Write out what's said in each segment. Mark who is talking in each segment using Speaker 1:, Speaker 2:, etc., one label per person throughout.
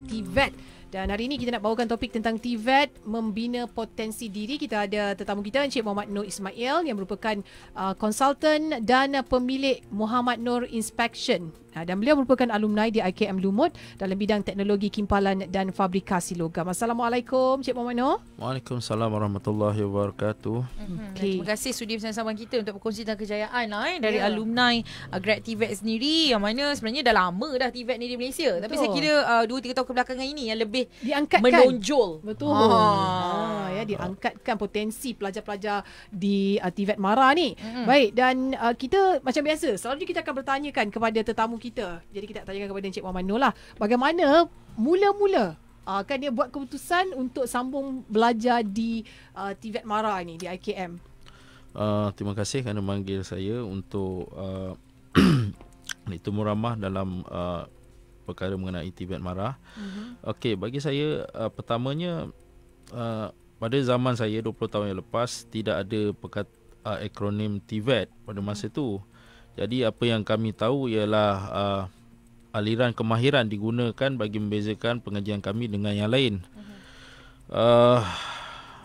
Speaker 1: TVET. Dan hari ini kita nak bawakan topik tentang TVET, membina potensi diri. Kita ada tetamu kita Encik Muhammad Nur Ismail yang merupakan konsultan dan pemilik Muhammad Nur Inspection. Dan beliau merupakan alumni di IKM Lumut dalam bidang teknologi kimpalan dan fabrikasi logam. Assalamualaikum Encik Muhammad Nur.
Speaker 2: Waalaikumsalam warahmatullahi wabarakatuh.
Speaker 3: Okay. Terima kasih sudi bersama kita untuk berkongsi tentang kejayaan dari alumni grad TVET sendiri, yang mana sebenarnya dah lama dah TVET ni di Malaysia. Betul. Tapi saya kira 2-3 tahun kebelakangan ini yang lebih
Speaker 1: diangkatkan,
Speaker 3: menonjol.
Speaker 1: Betul. Diangkatkan potensi pelajar-pelajar di TVET MARA ni. Baik, dan kita macam biasa selalu kita akan bertanyakan kepada tetamu kita. Jadi kita tanyakan kepada Encik Muhammad Nur lah, bagaimana mula-mula kan dia buat keputusan untuk sambung belajar di TVET MARA ni, di IKM.
Speaker 2: Terima kasih kerana memanggil saya untuk bertemu ramah dalam perkara mengenai TVET MARA. Okey, bagi saya pertamanya pada zaman saya 20 tahun yang lepas tidak ada akronim TVET pada masa itu. Jadi apa yang kami tahu ialah aliran kemahiran digunakan bagi membezakan pengajian kami dengan yang lain.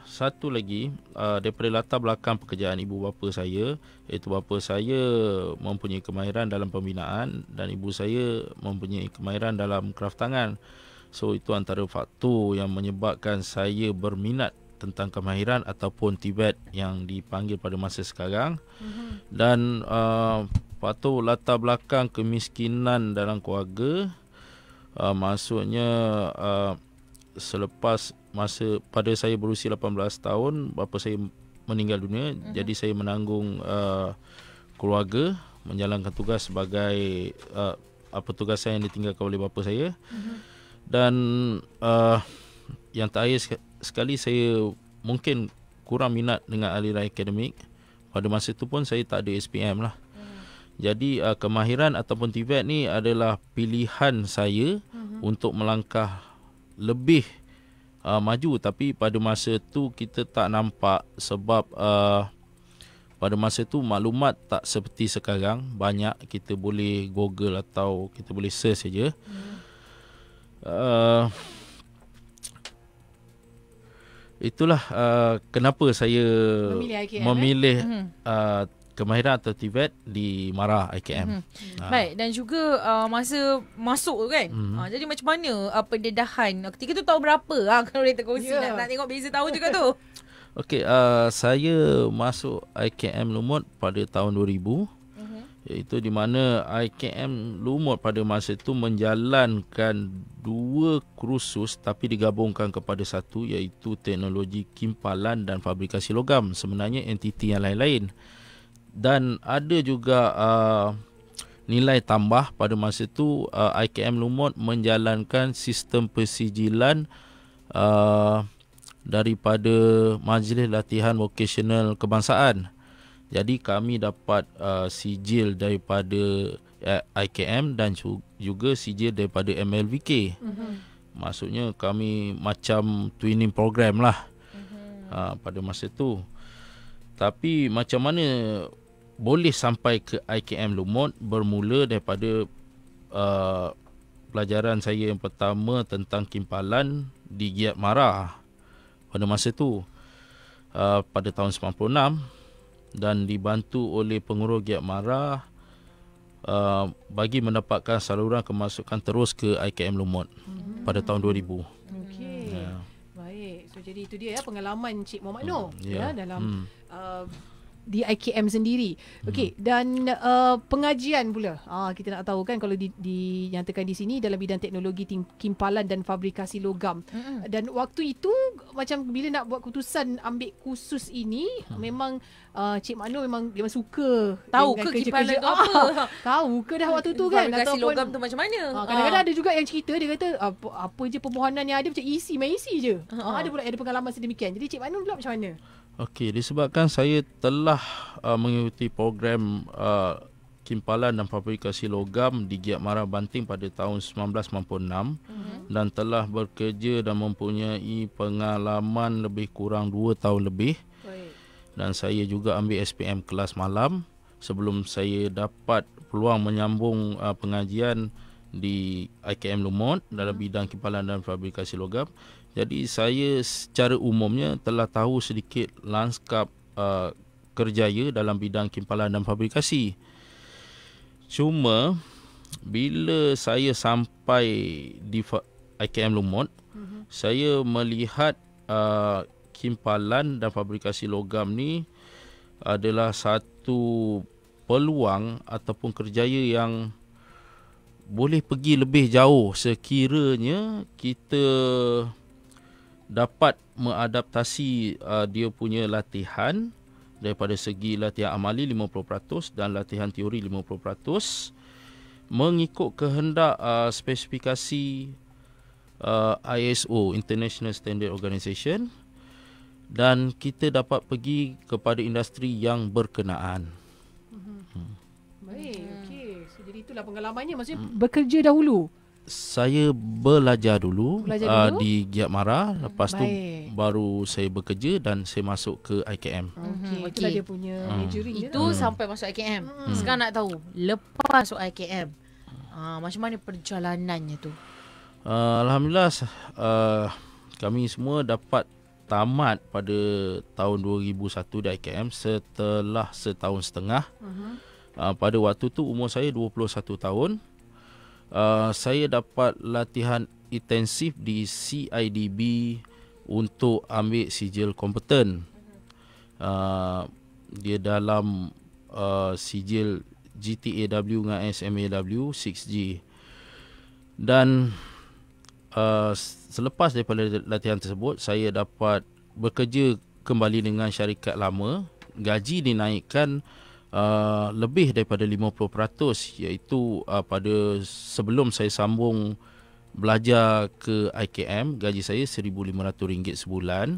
Speaker 2: Satu lagi, daripada latar belakang pekerjaan ibu bapa saya, iaitu bapa saya mempunyai kemahiran dalam pembinaan dan ibu saya mempunyai kemahiran dalam kraft tangan. So itu antara faktor yang menyebabkan saya berminat tentang kemahiran ataupun TVET yang dipanggil pada masa sekarang. Dan faktor latar belakang kemiskinan dalam keluarga, maksudnya selepas masa pada saya berusia 18 tahun bapa saya meninggal dunia. Jadi saya menanggung keluarga, menjalankan tugas sebagai tugasan yang ditinggalkan oleh bapa saya. Dan yang terakhir sekali, saya mungkin kurang minat dengan aliran akademik. Pada masa itu pun saya tak ada SPM lah. Jadi kemahiran ataupun TVET ni adalah pilihan saya untuk melangkah lebih maju. Tapi pada masa tu kita tak nampak, sebab pada masa tu maklumat tak seperti sekarang. Banyak, kita boleh Google atau kita boleh search saja. Itulah kenapa saya memilih kemahiran atau TVET di MARA IKM.
Speaker 3: Baik, dan juga masa masuk tu kan. Jadi macam mana pendedahan ketika tu, tahun berapa? Kalau boleh terkongsi, nak tengok beza tahun juga tu.
Speaker 2: Okey, saya masuk IKM Lumut pada tahun 2000. Iaitu di mana IKM Lumut pada masa itu menjalankan 2 kursus tapi digabungkan kepada satu, iaitu teknologi kimpalan dan fabrikasi logam. Sebenarnya entiti yang lain-lain. Dan ada juga nilai tambah pada masa itu, IKM Lumut menjalankan sistem persijilan daripada Majlis Latihan Vokasional Kebangsaan. Jadi kami dapat sijil daripada IKM dan juga sijil daripada MLVK. Maksudnya kami macam twinning program lah pada masa itu. Tapi macam mana boleh sampai ke IKM Lumut, bermula daripada pelajaran saya yang pertama tentang kimpalan di Giat MARA pada masa itu pada tahun 96. Dan dibantu oleh pengurus Giat MARA bagi mendapatkan saluran kemasukan terus ke IKM Lumut pada tahun 2000.
Speaker 1: Okey. Baik. So jadi itu dia pengalaman Cik Muhammad Nur dalam di IKM sendiri. Okey, dan pengajian pula. Kita nak tahu kan, kalau dinyatakan di sini dalam bidang teknologi kimpalan dan fabrikasi logam. Dan waktu itu macam bila nak buat keputusan ambil kursus ini, memang Cik Muhammad Nur memang suka
Speaker 3: tahu ke kimpalan tu apa?
Speaker 1: Tahu ke dah waktu tu kan,
Speaker 3: fabrikasi logam tu macam mana?
Speaker 1: Kadang-kadang ada juga yang cerita, dia kata apa je permohonan yang ada macam main isi je. Ada pula ada pengalaman sedemikian. Jadi Cik Muhammad Nur pula macam mana?
Speaker 2: Okey, disebabkan saya telah mengikuti program kimpalan dan fabrikasi logam di Giat MARA Banting pada tahun 1996 dan telah bekerja dan mempunyai pengalaman lebih kurang 2 tahun lebih. Dan saya juga ambil SPM kelas malam sebelum saya dapat peluang menyambung pengajian di IKM Lumut dalam bidang kimpalan dan fabrikasi logam. Jadi saya secara umumnya telah tahu sedikit lanskap kerjaya dalam bidang kimpalan dan fabrikasi. Cuma bila saya sampai di IKM Lumut, saya melihat kimpalan dan fabrikasi logam ni adalah satu peluang ataupun kerjaya yang boleh pergi lebih jauh sekiranya kita dapat mengadaptasi dia punya latihan daripada segi latihan amali 50% dan latihan teori 50% mengikut kehendak spesifikasi ISO, International Standard Organization, dan kita dapat pergi kepada industri yang berkenaan.
Speaker 1: Baik, okey. So, jadi itulah pengalamannya, maksudnya bekerja dahulu.
Speaker 2: Saya belajar dulu di Giat Mara, lepas tu baru saya bekerja dan saya masuk ke IKM.
Speaker 1: Okey, itulah dia punya majoring dia.
Speaker 3: Itu sampai masuk IKM. Sekarang nak tahu, lepas masuk IKM, macam mana perjalanannya tu?
Speaker 2: Alhamdulillah, kami semua dapat tamat pada tahun 2001 di IKM setelah setahun setengah. Pada waktu tu umur saya 21 tahun. Saya dapat latihan intensif di CIDB untuk ambil sijil kompeten. Dia dalam sijil GTAW dengan SMAW 6G. Dan selepas daripada latihan tersebut, saya dapat bekerja kembali dengan syarikat lama. Gaji dinaikkan lebih daripada 50%, iaitu pada sebelum saya sambung belajar ke IKM, gaji saya RM1,500 sebulan.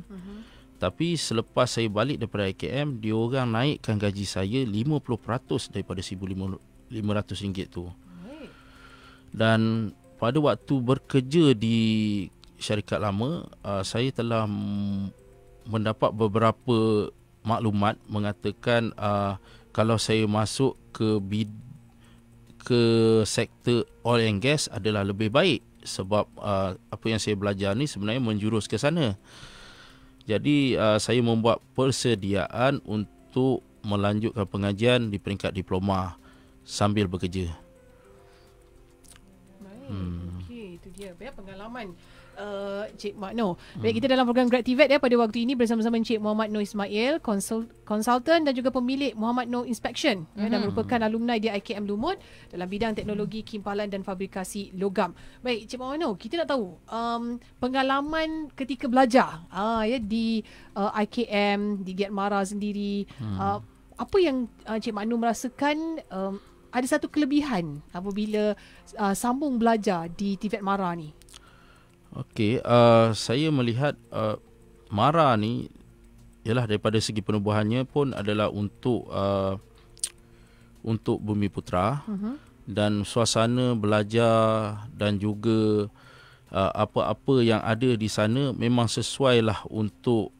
Speaker 2: Tapi selepas saya balik daripada IKM, dia orang naikkan gaji saya 50% daripada RM1,500 tu. Dan pada waktu bekerja di syarikat lama, saya telah mendapat beberapa maklumat mengatakan kalau saya masuk ke sektor oil and gas adalah lebih baik, sebab apa yang saya belajar ni sebenarnya menjurus ke sana. Jadi saya membuat persediaan untuk melanjutkan pengajian di peringkat diploma sambil bekerja. Okey, itu dia. Banyak pengalaman
Speaker 1: Cik Mak Noh. Baik, kita dalam program Grativet pada waktu ini bersama-sama Cik Muhammad Noh Ismail, konsultan dan juga pemilik Muhammad Noh Inspection, dan merupakan alumni di IKM Lumut dalam bidang teknologi kimpalan dan fabrikasi logam. Baik, Cik Muhammad Noh, kita nak tahu pengalaman ketika belajar di IKM, di Giat Mara sendiri, apa yang Cik Mak Noh merasakan ada satu kelebihan apabila sambung belajar di TVET Mara ni?
Speaker 2: Okey, saya melihat Mara ni ialah daripada segi penubuhannya pun adalah untuk Bumiputera, dan suasana belajar dan juga apa-apa yang ada di sana memang sesuailah untuk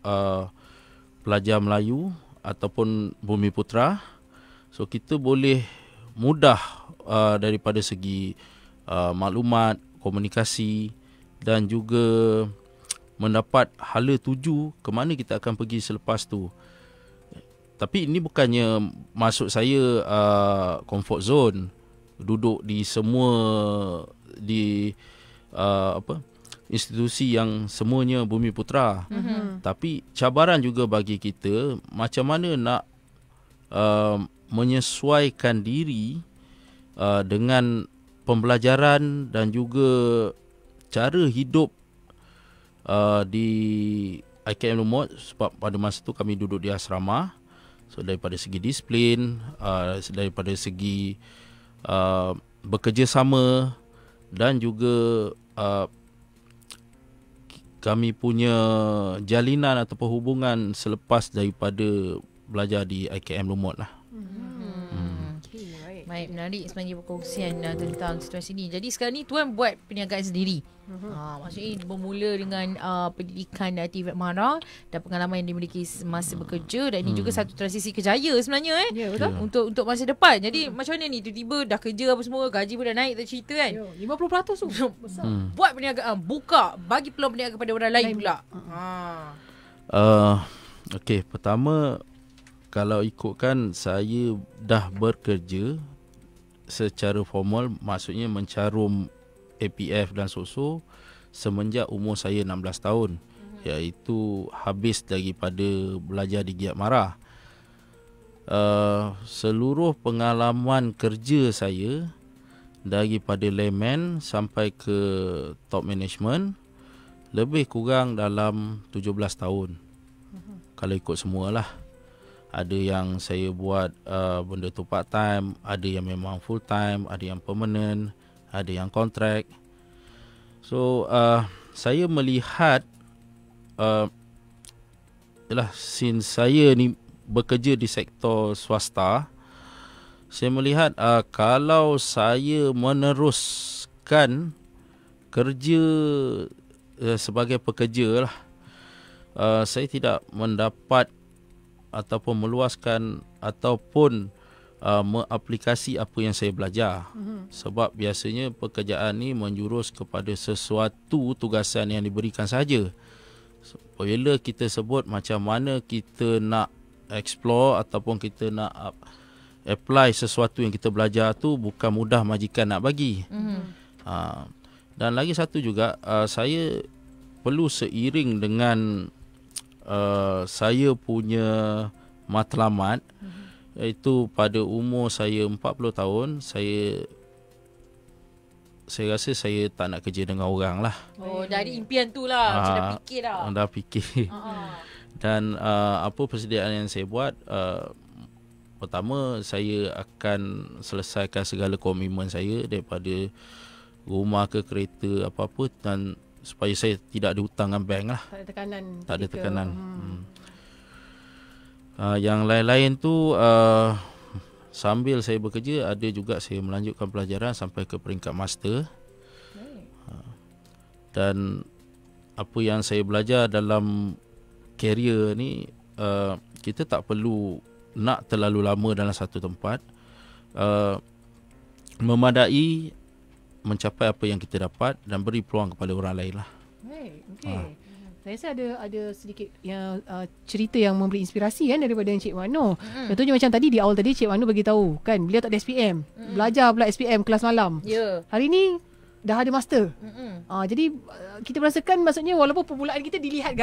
Speaker 2: pelajar Melayu ataupun Bumiputera. So kita boleh mudah daripada segi maklumat, komunikasi, dan juga mendapat hala tuju ke mana kita akan pergi selepas tu. Tapi ini bukannya maksud saya comfort zone, duduk di semua institusi yang semuanya Bumiputera. Tapi cabaran juga bagi kita macam mana nak menyesuaikan diri dengan pembelajaran dan juga cara hidup di IKM Lumut, sebab pada masa tu kami duduk di asrama. So daripada segi disiplin, daripada segi bekerjasama, dan juga kami punya jalinan ataupun hubungan selepas daripada belajar di IKM Lumut lah.
Speaker 3: Baik, menarik sebenarnya perkongsian tentang situasi ni. Jadi sekarang ni tuan buat perniagaan sendiri. Maksudnya bermula dengan pendidikan TVET MARA dan pengalaman yang dimiliki semasa bekerja, dan ini juga satu transisi kejaya sebenarnya
Speaker 1: Ya, betul.
Speaker 3: untuk masa depan. Jadi macam mana ni tiba-tiba dah kerja apa semua, gaji pun dah naik, tak cerita kan.
Speaker 1: 50% tu besar.
Speaker 3: Buat perniagaan, buka, bagi peluang perniagaan kepada orang lain pula.
Speaker 2: Okey, pertama kalau ikutkan saya dah bekerja secara formal, maksudnya mencarum APF dan SOSO semenjak umur saya 16 tahun, iaitu habis daripada belajar di Giat Mara. Seluruh pengalaman kerja saya daripada layman sampai ke top management lebih kurang dalam 17 tahun. Kalau ikut semualah. Ada yang saya buat benda tu part time, ada yang memang full time, ada yang permanent, ada yang kontrak. So saya melihat since saya ni bekerja di sektor swasta, saya melihat kalau saya meneruskan kerja sebagai pekerja lah, saya tidak mendapat ataupun meluaskan ataupun mengaplikasi apa yang saya belajar. Sebab biasanya pekerjaan ni menjurus kepada sesuatu tugasan yang diberikan saja. Bila kita sebut macam mana kita nak explore ataupun kita nak apply sesuatu yang kita belajar tu, bukan mudah majikan nak bagi. Dan lagi satu juga, saya perlu seiring dengan saya punya matlamat, iaitu pada umur saya 40 tahun, saya rasa saya tak nak kerja dengan orang lah.
Speaker 3: Dari impian tu lah, macam dah fikir dah.
Speaker 2: Dah fikir. Dan apa persediaan yang saya buat, pertama saya akan selesaikan segala komitmen saya daripada rumah ke kereta apa-apa, dan supaya saya tidak ada hutang dengan bank lah.
Speaker 1: Tak ada tekanan.
Speaker 2: Tak ada tekanan. Yang lain-lain tu sambil saya bekerja, ada juga saya melanjutkan pelajaran sampai ke peringkat master. Dan apa yang saya belajar dalam career ni, kita tak perlu nak terlalu lama dalam satu tempat. Memadai mencapai apa yang kita dapat dan beri peluang kepada orang lain lah.
Speaker 1: Okay. Saya rasa ada sedikit yang cerita yang memberi inspirasi kan daripada Encik Mano. Contohnya macam tadi di awal tadi Encik Mano bagi tahu kan, beliau tak ada SPM. Belajar pula SPM kelas malam. Hari ni dah ada master. Jadi kita merasakan, maksudnya walaupun permulaan kita dilihat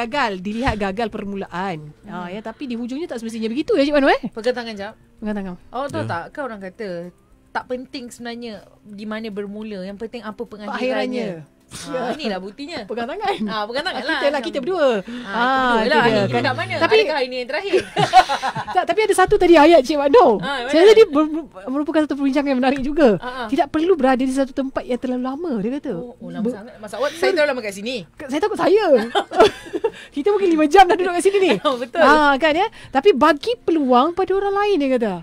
Speaker 1: gagal permulaan. Tapi di hujungnya tak semestinya begitu ya Encik Mano
Speaker 3: Pegang tangan jap.
Speaker 1: Pegang tangan.
Speaker 3: Tahu tak, kan orang kata tak penting sebenarnya di mana bermula, yang penting apa pengakhirannya.
Speaker 1: Akhirannya.
Speaker 3: Inilah buktinya.
Speaker 1: Pegang tangan.
Speaker 3: Pegang tangan lah.
Speaker 1: Kita berdua.
Speaker 3: Kita berdua lah. Kat mana?
Speaker 1: Tapi,
Speaker 3: adakah ini yang terakhir?
Speaker 1: tapi ada satu tadi ayat Cik Mano. Saya rasa dia merupakan satu perbincangan yang menarik juga. Tidak perlu berada di satu tempat yang terlalu lama, dia kata.
Speaker 3: Lama sangat. Masa awak saya terlalu lama kat sini.
Speaker 1: Saya takut saya. Kita mungkin 5 jam dah duduk kat sini ni.
Speaker 3: Betul.
Speaker 1: Kan ya. Tapi bagi peluang pada orang lain, dia kata.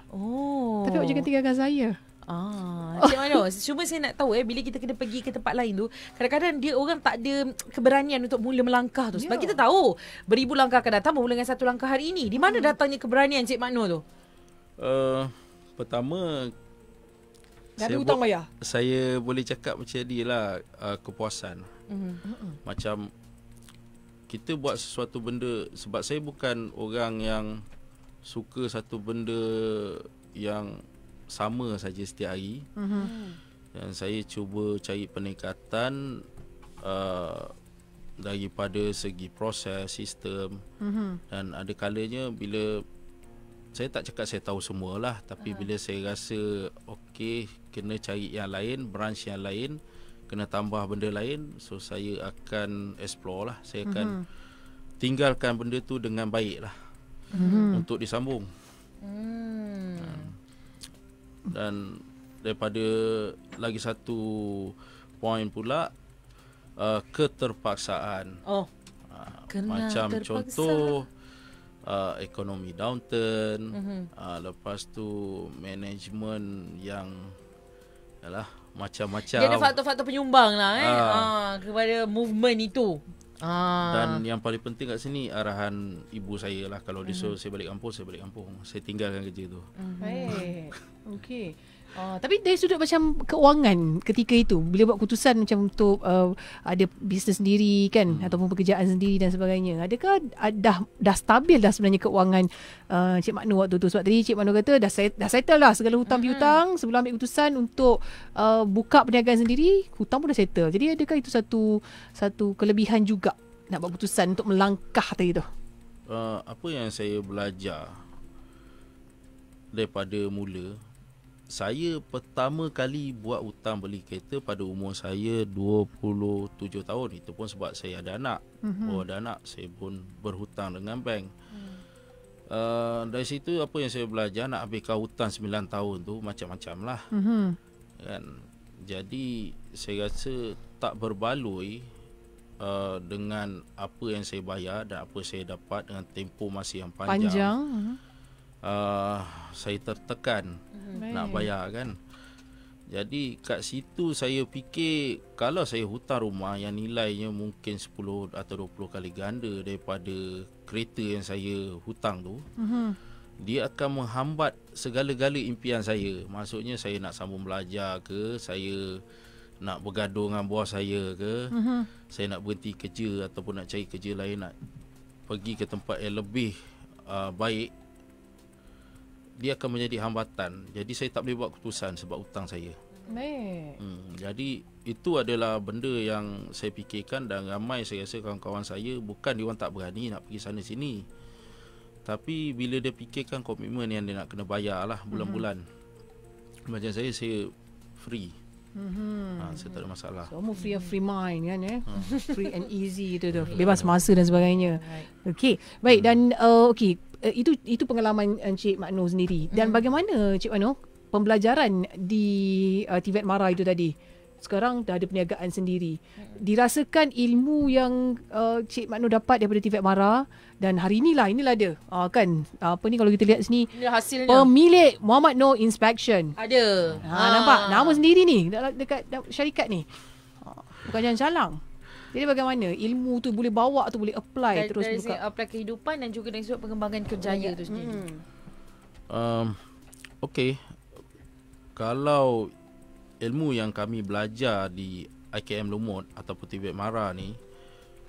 Speaker 1: Tapi awak jangan tinggalkan saya.
Speaker 3: Macam mana? Cuma saya nak tahu bila kita kena pergi ke tempat lain tu, kadang-kadang dia orang tak ada keberanian untuk mula melangkah tu. Sebab kita tahu beribu langkah akan datang bermula dengan satu langkah hari ini. Di mana datangnya keberanian Cik Mano tu?
Speaker 2: Pertama, saya boleh cakap macam ni lah, kepuasan. Macam kita buat sesuatu benda, sebab saya bukan orang yang suka satu benda yang sama saja setiap hari. Dan saya cuba cari peningkatan daripada segi proses, sistem. Dan ada kalanya bila saya tak cakap saya tahu semualah, tapi bila saya rasa okey, kena cari yang lain, branch yang lain, kena tambah benda lain, so saya akan explore lah. Saya akan tinggalkan benda tu dengan baik lah, untuk disambung. Dan daripada lagi satu poin pula, keterpaksaan. Macam terpaksa. Contoh ekonomi downturn, lepas tu management yang macam-macam.
Speaker 3: Dia ada faktor-faktor penyumbang lah kepada movement itu.
Speaker 2: Dan yang paling penting kat sini arahan ibu saya lah. Kalau dia suruh saya balik kampung, saya balik kampung. Saya tinggalkan kerja tu.
Speaker 1: Baik. Okey. Tapi dari sudut macam keuangan ketika itu, bila buat keputusan macam untuk ada bisnes sendiri kan, ataupun pekerjaan sendiri dan sebagainya, adakah dah stabil dah sebenarnya keuangan Cik Makno waktu tu? Sebab tadi Cik Makno kata dah settle lah segala hutang piutang sebelum ambil keputusan untuk buka perniagaan sendiri, hutang pun dah settle. Jadi adakah itu satu kelebihan juga nak buat keputusan untuk melangkah tadi tu?
Speaker 2: Apa yang saya belajar daripada mula, saya pertama kali buat hutang beli kereta pada umur saya 27 tahun. Itu pun sebab saya ada anak. Ada anak, saya pun berhutang dengan bank. Dari situ apa yang saya belajar, nak habiskan hutang 9 tahun tu macam-macam lah. Kan? Jadi saya rasa tak berbaloi dengan apa yang saya bayar dan apa saya dapat dengan tempoh masa yang panjang. Saya tertekan nak bayar kan. Jadi kat situ saya fikir, kalau saya hutang rumah yang nilainya mungkin 10 atau 20 kali ganda daripada kereta yang saya hutang tu, dia akan menghambat segala-gala impian saya. Maksudnya saya nak sambung belajar ke, saya nak bergaduh dengan bos saya ke, saya nak berhenti kerja ataupun nak cari kerja lain, nak pergi ke tempat yang lebih baik, dia akan menjadi hambatan. Jadi saya tak boleh buat keputusan sebab hutang saya.
Speaker 1: Baik.
Speaker 2: Jadi itu adalah benda yang saya fikirkan, dan ramai saya rasa kawan-kawan saya bukan diorang tak berani nak pergi sana sini, tapi bila dia fikirkan komitmen yang dia nak kena bayar lah bulan-bulan. Macam saya free. Saya tak ada masalah.
Speaker 1: Semua free mind kan free and easy tu bebas masa dan sebagainya. Okey, baik. Dan okey, itu pengalaman Encik Makno sendiri. Dan bagaimana Cik Makno pembelajaran di TVET Mara itu tadi? Sekarang dah ada perniagaan sendiri. Dirasakan ilmu yang Cik Makno dapat daripada TVET Mara, dan hari inilah dia kan, apa ni kalau kita lihat sini,
Speaker 3: hasilnya
Speaker 1: pemilik Muhammad Noor Inspection.
Speaker 3: Ada.
Speaker 1: Nampak nama sendiri ni dekat syarikat ni. Bukan jalan calang. Jadi bagaimana ilmu tu boleh bawa tu, boleh apply
Speaker 3: dan,
Speaker 1: terus
Speaker 3: dari
Speaker 1: buka
Speaker 3: apply kehidupan dan juga dari sudut pengembangan kerjaya tu sendiri.
Speaker 2: Okey. Kalau ilmu yang kami belajar di IKM Lumut ataupun TVET Mara ni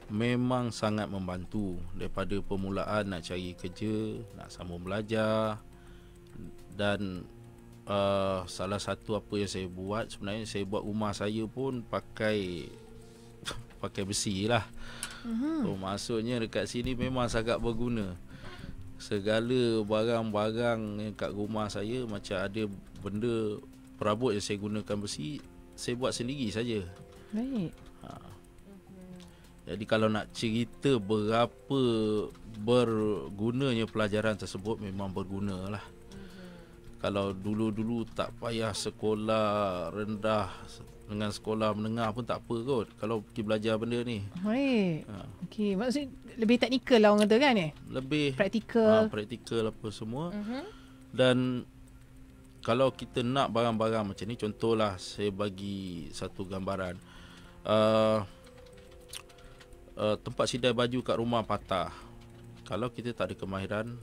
Speaker 2: memang sangat membantu daripada permulaan nak cari kerja, nak sambung belajar. Dan salah satu apa yang saya buat, sebenarnya saya buat rumah saya pun pakai besi lah. So, maksudnya dekat sini memang sangat berguna. Segala barang-barang yang kat rumah saya, macam ada benda perabot yang saya gunakan besi, saya buat sendiri saja.
Speaker 1: Baik.
Speaker 2: Jadi kalau nak cerita berapa bergunanya pelajaran tersebut, memang berguna lah. Kalau dulu-dulu tak payah sekolah rendah dengan sekolah menengah pun tak apa kot kalau pergi belajar benda ni.
Speaker 1: Baik. Okey, maksudnya lebih teknikal lah orang kata kan
Speaker 2: Lebih
Speaker 1: praktikal.
Speaker 2: Praktikal apa semua. Dan kalau kita nak barang-barang macam ni, contohlah saya bagi satu gambaran. Tempat sidai baju kat rumah patah. Kalau kita tak ada kemahiran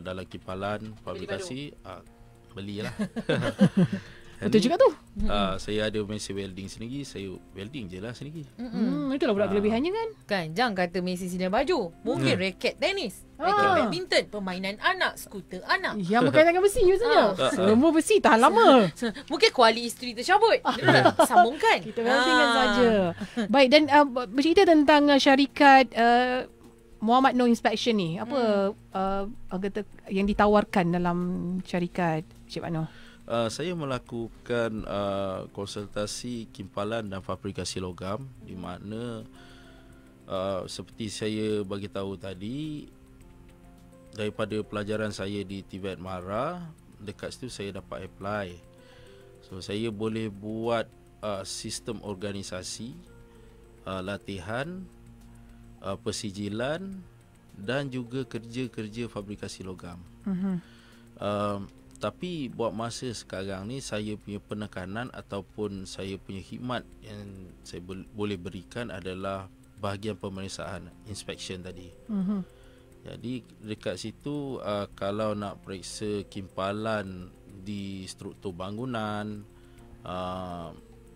Speaker 2: dalam kipalan, fabrikasi, belilah.
Speaker 1: Betul juga tu.
Speaker 2: Saya ada mesin welding sendiri, saya welding je lah sendiri.
Speaker 1: Itulah pula kelebihannya kan.
Speaker 3: Kan, jangan kata mesin sidai baju. Mungkin raket tenis, raket badminton, permainan anak, skuter anak.
Speaker 1: Yang berkaitan dengan besi biasanya. Semua besi tahan lama.
Speaker 3: Mungkin kuali isteri tercabut. Sambungkan.
Speaker 1: Kita weldingkan saja. Baik, dan bercerita tentang syarikat Muhammad Noor Inspection ni. Apa kata yang ditawarkan dalam syarikat Cik Makno?
Speaker 2: Saya melakukan konsultasi kimpalan dan fabrikasi logam, di mana seperti saya bagi tahu tadi, daripada pelajaran saya di TVET Mara, dekat situ saya dapat apply. So saya boleh buat sistem organisasi, latihan, persijilan dan juga kerja-kerja fabrikasi logam. Tapi buat masa sekarang ni, saya punya penekanan ataupun saya punya khidmat yang saya boleh berikan adalah bahagian pemeriksaan, inspection tadi. Jadi dekat situ kalau nak periksa kimpalan di struktur bangunan,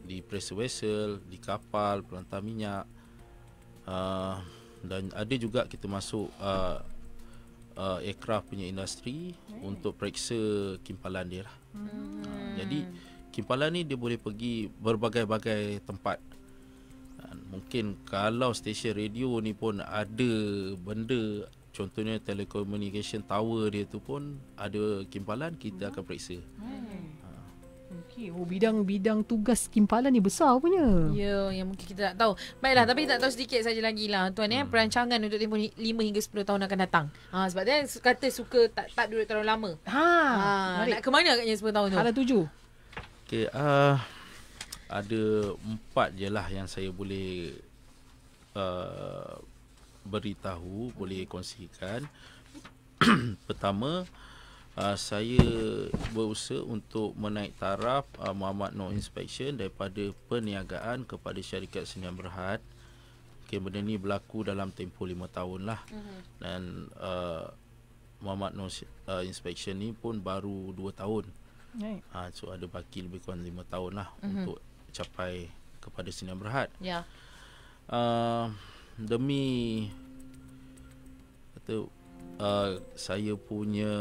Speaker 2: di pressure vessel, di kapal, pelantar minyak, dan ada juga kita masuk aircraft punya industri untuk periksa kimpalan dia lah. Jadi kimpalan ni dia boleh pergi berbagai-bagai tempat. Mungkin kalau stesen radio ni pun ada benda, contohnya telecommunication tower dia tu pun ada kimpalan, kita akan periksa.
Speaker 1: Okey, bidang tugas kimpalan ni besar punya.
Speaker 3: Ya, yang mungkin kita tak tahu. Baiklah, tapi tak tahu sedikit saja lagi lah tuan perancangan untuk tempoh 5 hingga 10 tahun akan datang. Sebab dia kata suka tak duduk terlalu lama. Nak ke mana agaknya 10 tahun tu?
Speaker 1: Ada 7.
Speaker 2: Okey, ada 4 je lah yang saya boleh beritahu, boleh kongsikan. Pertama, saya berusaha untuk menaik taraf Muhammad Noor Inspection daripada perniagaan kepada syarikat Sdn Bhd. Okay, benda ni berlaku dalam tempoh 5 tahun lah. Dan Muhammad Noor Inspection ni pun baru 2 tahun. So ada baki lebih kurang 5 tahun lah untuk capai kepada Sdn Bhd. Demi kata saya punya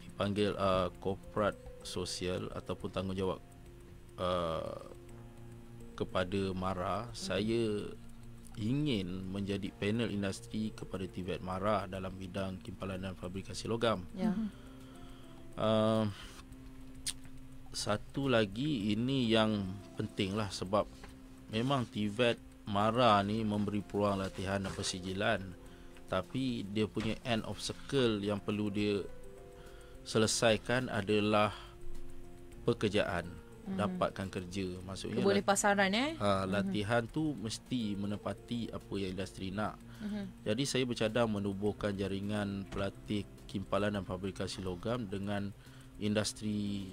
Speaker 2: dipanggil corporate sosial ataupun tanggungjawab kepada MARA, saya ingin menjadi panel industri kepada TVET MARA dalam bidang kimpalan dan fabrikasi logam. Satu lagi, ini yang penting lah, sebab memang TVET MARA ni memberi peluang latihan dan persijilan, tapi dia punya end of circle yang perlu dia selesaikan adalah pekerjaan, dapatkan kerja. Maksudnya
Speaker 3: boleh pasaran
Speaker 2: latihan tu mesti menepati apa yang industri nak. Jadi saya bercadang menubuhkan jaringan pelatih kimpalan dan fabrikasi logam dengan industri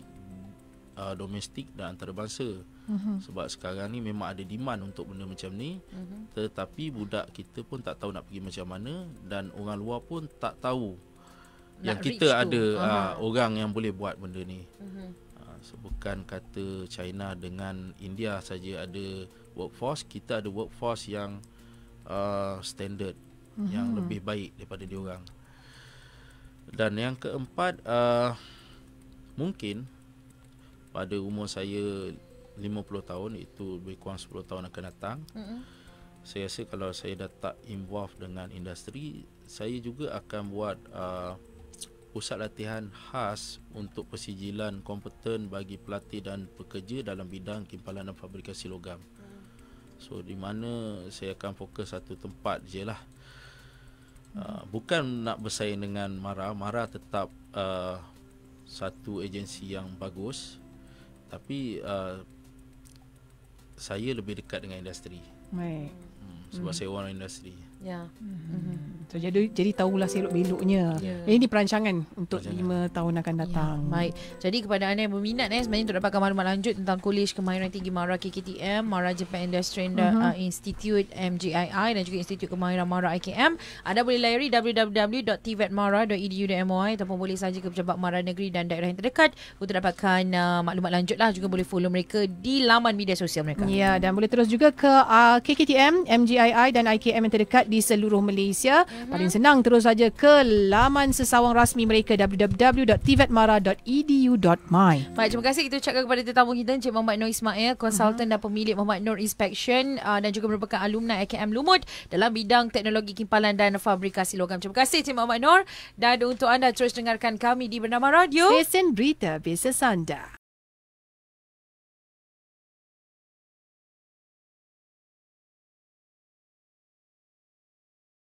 Speaker 2: domestik dan antarabangsa. Sebab sekarang ni memang ada demand untuk benda macam ni, tetapi budak kita pun tak tahu nak pergi macam mana, dan orang luar pun tak tahu yang kita ada orang yang boleh buat benda ni. So, bukan kata China dengan India saja ada workforce, kita ada workforce yang standard, yang lebih baik daripada diorang. Dan yang keempat, mungkin pada umur saya 50 tahun, itu lebih kurang 10 tahun akan datang, saya rasa kalau saya dah tak involved dengan industri, saya juga akan buat pusat latihan khas untuk persijilan kompeten bagi pelatih dan pekerja dalam bidang kimpalan dan fabrikasi logam. So di mana saya akan fokus satu tempat je lah. Bukan nak bersaing dengan MARA. MARA tetap satu agensi yang bagus, tapi saya lebih dekat dengan industri. Sebab saya orang industri.
Speaker 1: So, jadi tahulah selok-beloknya. Ini perancangan untuk 5 tahun akan datang.
Speaker 3: Baik. Jadi kepada anda yang berminat sebenarnya untuk dapatkan maklumat lanjut tentang Kolej Kemahiran Tinggi MARA KKTM, MARA Japan Industry Institute MGII, dan juga Institut Kemahiran MARA IKM, anda boleh layari www.tvetmara.edu.my ataupun boleh saja ke pejabat MARA negeri dan daerah yang terdekat untuk dapatkan maklumat lanjut lah. Juga boleh follow mereka di laman media sosial mereka.
Speaker 1: Ya, dan boleh terus juga ke KKTM, MGII dan IKM yang terdekat di seluruh Malaysia. Paling senang terus saja ke laman sesawang rasmi mereka www.tvetmara.edu.my.
Speaker 3: Baik, terima kasih kita ucapkan kepada tetamu kita Encik Muhammad Noor Ismail, konsultan dan pemilik Muhammad Noor Inspection, dan juga merupakan alumni IKM Lumut dalam bidang teknologi kimpalan dan fabrikasi logam. Terima kasih Encik Muhammad Noor, dan untuk anda terus dengarkan kami di Bernama Radio,
Speaker 1: stesen berita bisnes anda.